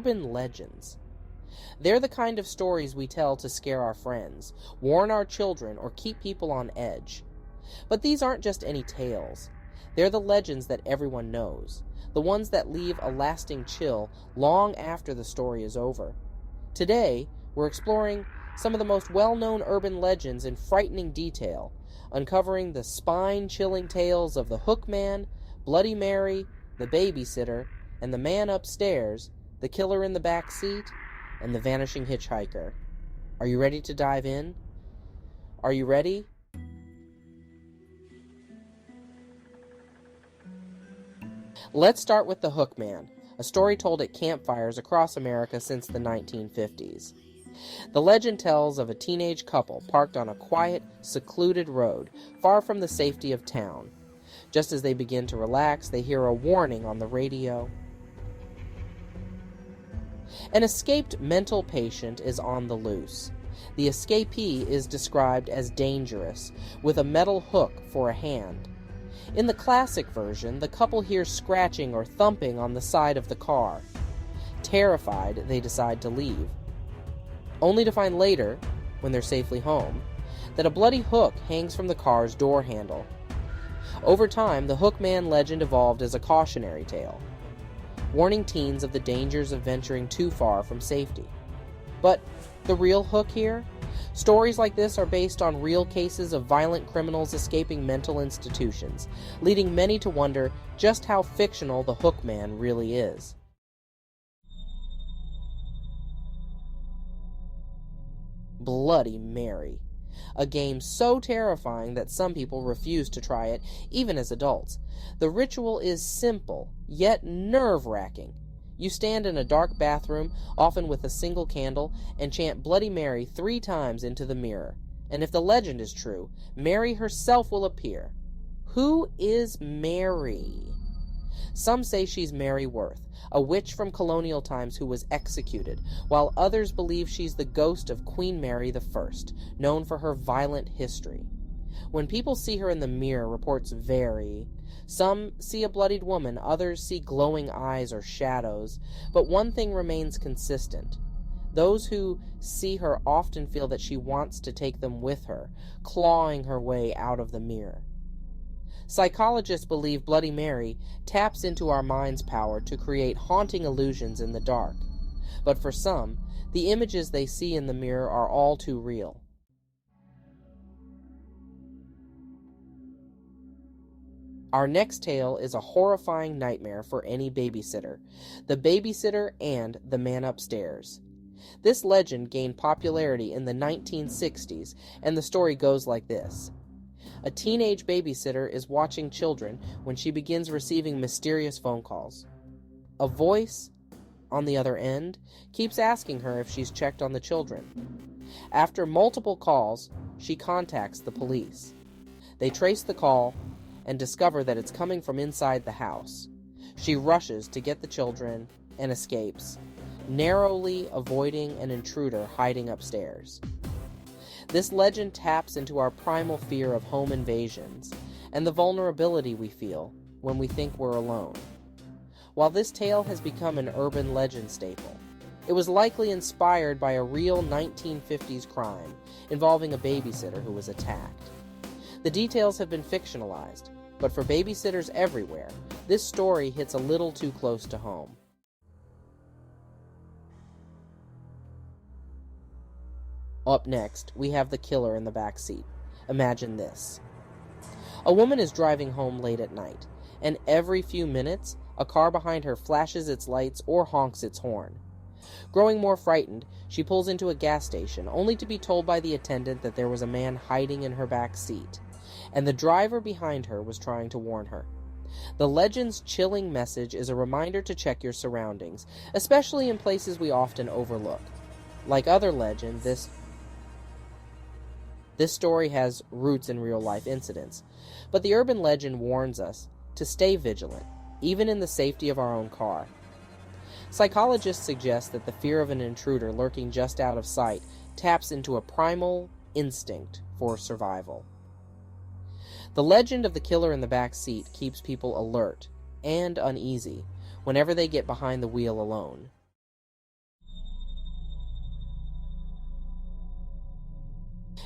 urban legends. They're the kind of stories we tell to scare our friends, warn our children, or keep people on edge. But these aren't just any tales. They're the legends that everyone knows, the ones that leave a lasting chill long after the story is over. Today, we're exploring some of the most well-known urban legends in frightening detail, uncovering the spine-chilling tales of the Hook Man, Bloody Mary, the babysitter, and the man upstairs, the killer in the back seat, and the vanishing hitchhiker. Are you ready to dive in? Are you ready? Let's start with the Hook Man, a story told at campfires across America since the 1950s. The legend tells of a teenage couple parked on a quiet, secluded road, far from the safety of town. Just as they begin to relax, they hear a warning on the radio. An escaped mental patient is on the loose. The escapee is described as dangerous, with a metal hook for a hand. In the classic version, the couple hears scratching or thumping on the side of the car. Terrified, they decide to leave, only to find later, when they're safely home, that a bloody hook hangs from the car's door handle. Over time, the Hook Man legend evolved as a cautionary tale, warning teens of the dangers of venturing too far from safety. But the real hook here? Stories like this are based on real cases of violent criminals escaping mental institutions, leading many to wonder just how fictional the Hook Man really is. Bloody Mary. A game so terrifying that some people refuse to try it, even as adults. The ritual is simple, yet nerve-wracking. You stand in a dark bathroom, often with a single candle, and chant Bloody Mary 3 times into the mirror. And if the legend is true, Mary herself will appear. Who is Mary? Some say she's Mary Worth, a witch from colonial times who was executed, while others believe she's the ghost of Queen Mary I, known for her violent history. When people see her in the mirror, reports vary. Some see a bloodied woman, others see glowing eyes or shadows, but one thing remains consistent. Those who see her often feel that she wants to take them with her, clawing her way out of the mirror. Psychologists believe Bloody Mary taps into our mind's power to create haunting illusions in the dark. But for some, the images they see in the mirror are all too real. Our next tale is a horrifying nightmare for any babysitter, the babysitter and the man upstairs. This legend gained popularity in the 1960s, and the story goes like this. A teenage babysitter is watching children when she begins receiving mysterious phone calls. A voice on the other end keeps asking her if she's checked on the children. After multiple calls, she contacts the police. They trace the call and discover that it's coming from inside the house. She rushes to get the children and escapes, narrowly avoiding an intruder hiding upstairs. This legend taps into our primal fear of home invasions and the vulnerability we feel when we think we're alone. While this tale has become an urban legend staple, it was likely inspired by a real 1950s crime involving a babysitter who was attacked. The details have been fictionalized, but for babysitters everywhere, this story hits a little too close to home. Up next, we have the killer in the back seat. Imagine this. A woman is driving home late at night, and every few minutes, a car behind her flashes its lights or honks its horn. Growing more frightened, she pulls into a gas station, only to be told by the attendant that there was a man hiding in her back seat, and the driver behind her was trying to warn her. The legend's chilling message is a reminder to check your surroundings, especially in places we often overlook. Like other legends, this story has roots in real-life incidents, but the urban legend warns us to stay vigilant, even in the safety of our own car. Psychologists suggest that the fear of an intruder lurking just out of sight taps into a primal instinct for survival. The legend of the killer in the back seat keeps people alert and uneasy whenever they get behind the wheel alone.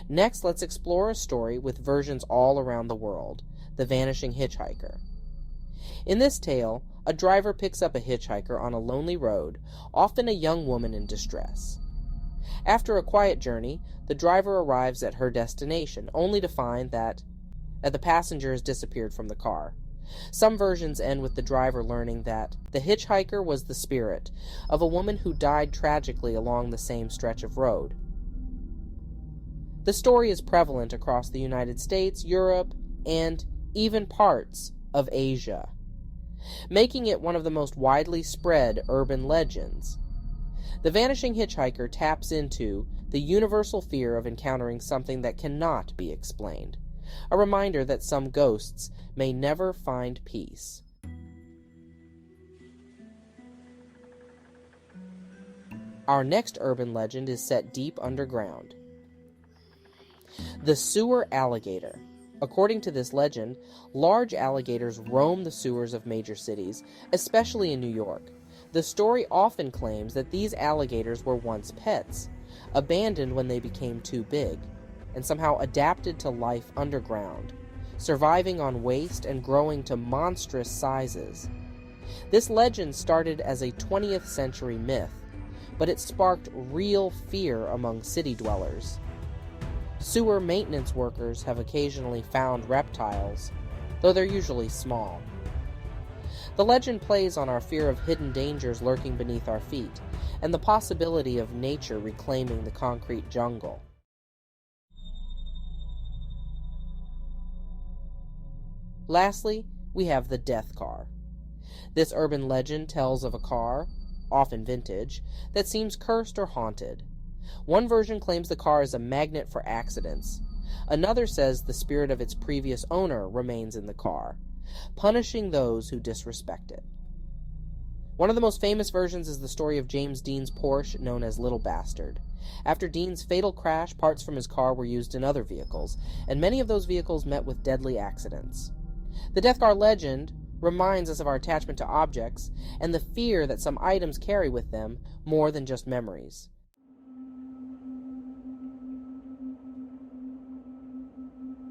Next, let's explore a story with versions all around the world, The Vanishing Hitchhiker. In this tale, a driver picks up a hitchhiker on a lonely road, often a young woman in distress. After a quiet journey, the driver arrives at her destination, only to find that the passenger has disappeared from the car. Some versions end with the driver learning that the hitchhiker was the spirit of a woman who died tragically along the same stretch of road. The story is prevalent across the United States, Europe, and even parts of Asia, making it one of the most widely spread urban legends. The Vanishing Hitchhiker taps into the universal fear of encountering something that cannot be explained, a reminder that some ghosts may never find peace. Our next urban legend is set deep underground. The sewer alligator. According to this legend, large alligators roam the sewers of major cities, especially in New York. The story often claims that these alligators were once pets, abandoned when they became too big, and somehow adapted to life underground, surviving on waste and growing to monstrous sizes. This legend started as a 20th century myth, but it sparked real fear among city dwellers. Sewer maintenance workers have occasionally found reptiles, though they're usually small. The legend plays on our fear of hidden dangers lurking beneath our feet, and the possibility of nature reclaiming the concrete jungle. Lastly, we have the death car. This urban legend tells of a car, often vintage, that seems cursed or haunted. One version claims the car is a magnet for accidents. Another says the spirit of its previous owner remains in the car, punishing those who disrespect it. One of the most famous versions is the story of James Dean's Porsche, known as Little Bastard. After Dean's fatal crash, parts from his car were used in other vehicles, and many of those vehicles met with deadly accidents. The death car legend reminds us of our attachment to objects and the fear that some items carry with them more than just memories.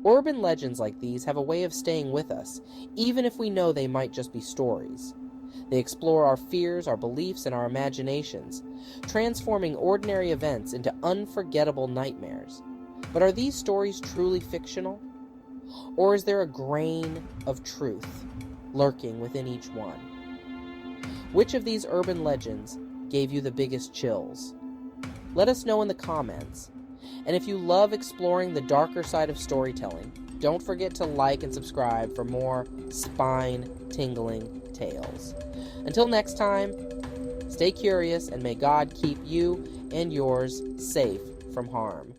Urban legends like these have a way of staying with us, even if we know they might just be stories. They explore our fears, our beliefs, and our imaginations, transforming ordinary events into unforgettable nightmares. But are these stories truly fictional? Or is there a grain of truth lurking within each one? Which of these urban legends gave you the biggest chills? Let us know in the comments. And if you love exploring the darker side of storytelling, don't forget to like and subscribe for more spine-tingling tales. Until next time, stay curious and may God keep you and yours safe from harm.